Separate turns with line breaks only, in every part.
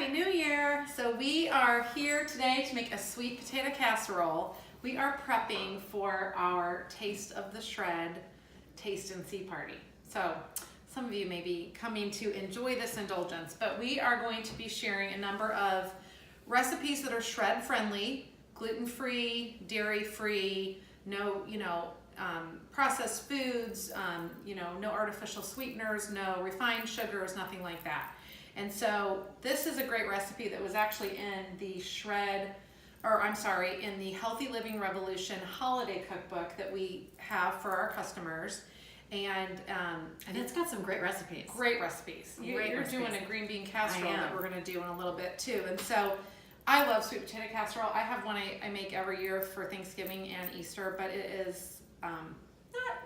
Happy New Year! So we are here today to make a sweet potato casserole. We are prepping for our Taste of the Shred Taste and See party. So some of you may be coming to enjoy this indulgence, but we are going to be sharing a number of recipes that are shred friendly, gluten-free, dairy-free, no, processed foods, no artificial sweeteners, no refined sugars, nothing like that. And so this is a great recipe that was actually in the in the Healthy Living Revolution holiday cookbook that we have for our customers. And
it's got some great recipes.
Great recipes. You're doing a green bean casserole that we're going to do in a little bit too. And so I love sweet potato casserole. I have one I make every year for Thanksgiving and Easter, but it is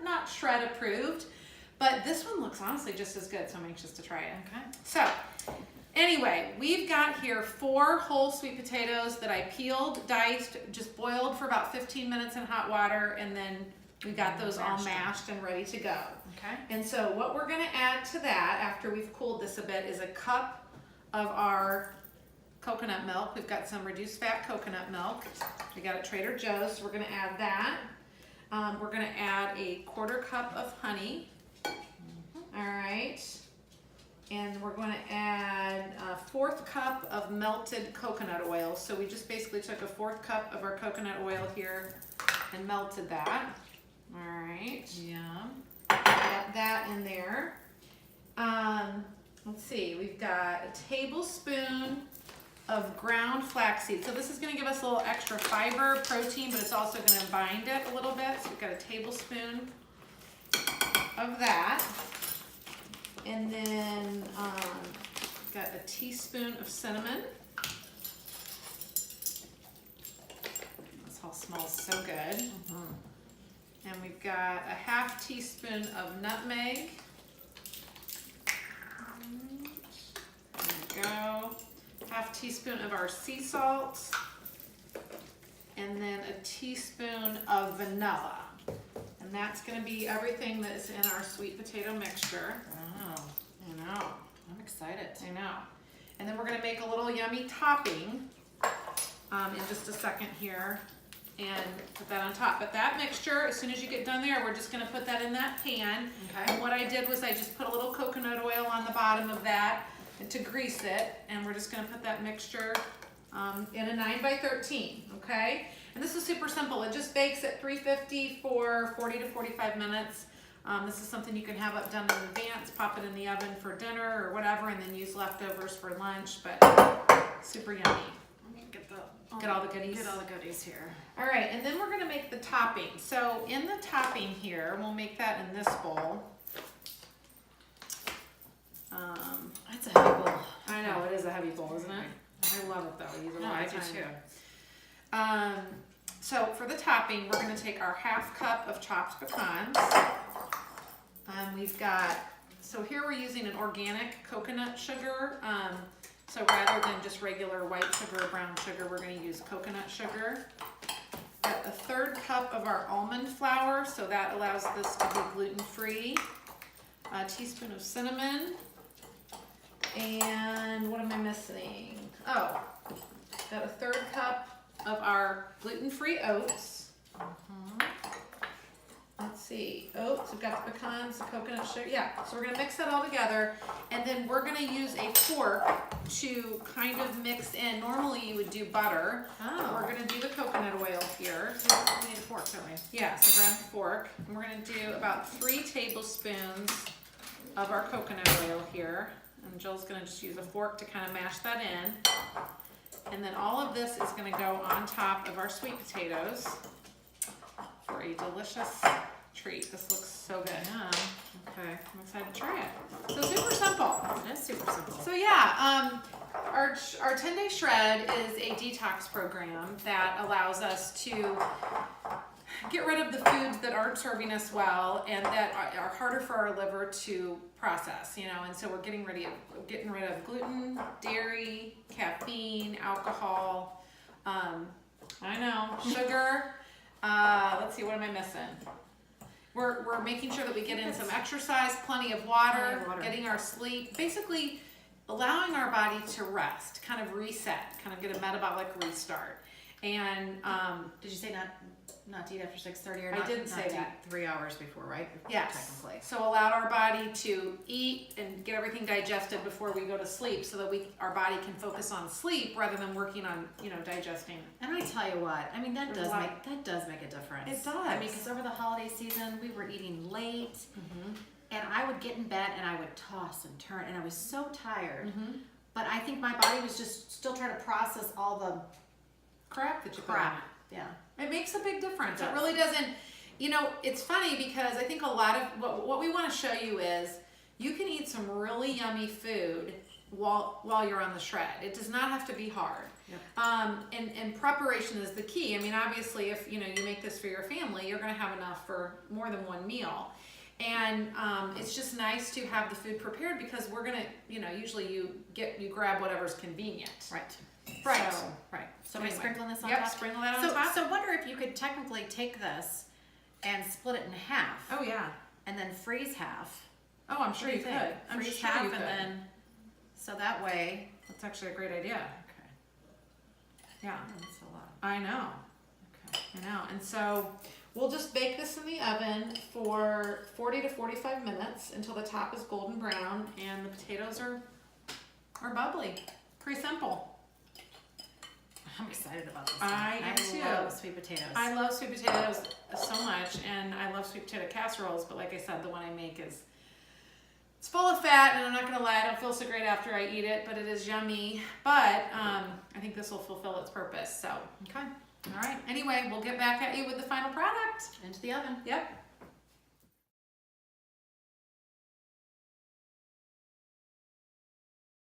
not shred approved. But this one looks honestly just as good, so I'm anxious to try it.
Okay.
So anyway, we've got here 4 whole sweet potatoes that I peeled, diced, just boiled for about 15 minutes in hot water, and then we got those all mashed and ready to go.
Okay.
And so what we're gonna add to that after we've cooled this a bit is a cup of our coconut milk. We've got some reduced fat coconut milk. We got at Trader Joe's, so we're gonna add that. We're gonna add a 1/4 cup of honey. All right. And we're going to add a 1/4 cup of melted coconut oil. So we just basically took a 1/4 cup of our coconut oil here and melted that. All right.
Yum.
Got that in there. Let's see. We've got a tablespoon of ground flaxseed. So this is going to give us a little extra fiber, protein, but it's also going to bind it a little bit. So we've got a tablespoon of that. And then got a teaspoon of cinnamon. This all smells so good. And we've got a 1/2 teaspoon of nutmeg. There we go. 1/2 teaspoon of our sea salt. And then a teaspoon of vanilla. And that's going to be everything that is in our sweet potato mixture. I know.
I'm excited.
I know. And then we're going to make a little yummy topping in just a second here and put that on top. But that mixture, as soon as you get done there, we're just going to put that in that pan.
Okay.
And what I did was I just put a little coconut oil on the bottom of that to grease it. And we're just going to put that mixture in a 9x13, okay? And this is super simple. It just bakes at 350 for 40 to 45 minutes. This is something you can have up done in advance, pop it in the oven for dinner or whatever, and then use leftovers for lunch, but super yummy.
Let me get all the goodies.
Get
all the goodies here.
All right, and then we're gonna make the topping. So in the topping here, we'll make that in this bowl.
That's a heavy bowl.
I know, it is a heavy bowl, isn't it? I love it though. I use it all the
I do
time.
too.
So for the topping, we're going to take our 1/2 cup of chopped pecans. We've got, so here we're using an organic coconut sugar. So rather than just regular white sugar or brown sugar, we're going to use coconut sugar. Got a 1/3 cup of our almond flour, so that allows this to be gluten-free. A teaspoon of cinnamon. And what am I missing? Oh, got a 1/3 cup of our gluten-free oats. Let's see, oats, we've got the pecans, the coconut sugar. Yeah, so we're gonna mix that all together, and then we're gonna use a fork to kind of mix in. Normally you would do butter. But we're gonna do the coconut oil here.
We need a fork, don't we?
Yeah, so grab a fork. And we're gonna do about 3 tablespoons of our coconut oil here. And Jill's gonna just use a fork to kind of mash that in. And then all of this is going to go on top of our sweet potatoes for a delicious treat. This looks so good.
Yeah.
Okay, I'm excited to try it. So super simple.
It is super simple.
So yeah, our 10-day shred is a detox program that allows us to get rid of the foods that aren't serving us well and that are harder for our liver to process, and so we're getting rid of gluten, dairy, caffeine, alcohol, sugar. Let's see, what am I missing? We're making sure that we get in some exercise, plenty of water, getting our sleep. Basically, allowing our body to rest, kind of reset, kind of get a metabolic restart. And
Did you say not to eat after 6:30 or
I
not?
did say
not to
that.
eat 3 hours before, right?
yes,
Technically.
so allowed our body to eat and get everything digested before we go to sleep, so that our body can focus on sleep rather than working on digesting.
And I tell you what, I mean that
There's
does make a difference.
It does.
I mean, because over the holiday season we were eating late, and I would get in bed and I would toss and turn, and I was so tired. But I think my body was just still trying to process all the
Crap that you put in
crap.
it.
Yeah.
It makes a big difference.
It
It
does.
really doesn't. It's funny because I think a lot of what we want to show you is you can eat some really yummy food while you're on the shred. It does not have to be hard.
Yep.
And preparation is the key. I mean, obviously, if you make this for your family, you're going to have enough for more than one meal. And it's just nice to have the food prepared because we're gonna, usually you grab whatever's convenient.
Right.
Right.
So, right. So am I
Anyway.
sprinkling this on
Yep,
top?
sprinkle that on top.
So wonder if you could technically take this and split it in half.
Oh yeah.
And then freeze half.
Oh, I'm sure
What do
you
think?
could. I'm
Freeze
sure
half
you could.
and then, so that way.
That's actually a great idea.
Okay.
Yeah.
Oh, that's a lot.
I know.
Okay.
I know. And so we'll just bake this in the oven for 40 to 45 minutes until the top is golden brown and the potatoes are bubbly. Pretty simple.
I'm excited about this.
I am too.
love sweet potatoes.
I love sweet potatoes so much, and I love sweet potato casseroles, but like I said, the one I make it's full of fat, and I'm not gonna lie, I don't feel so great after I eat it, but it is yummy. But I think this will fulfill its purpose. So,
Okay.
all right. Anyway, we'll get back at you with the final product.
Into the oven.
Yep.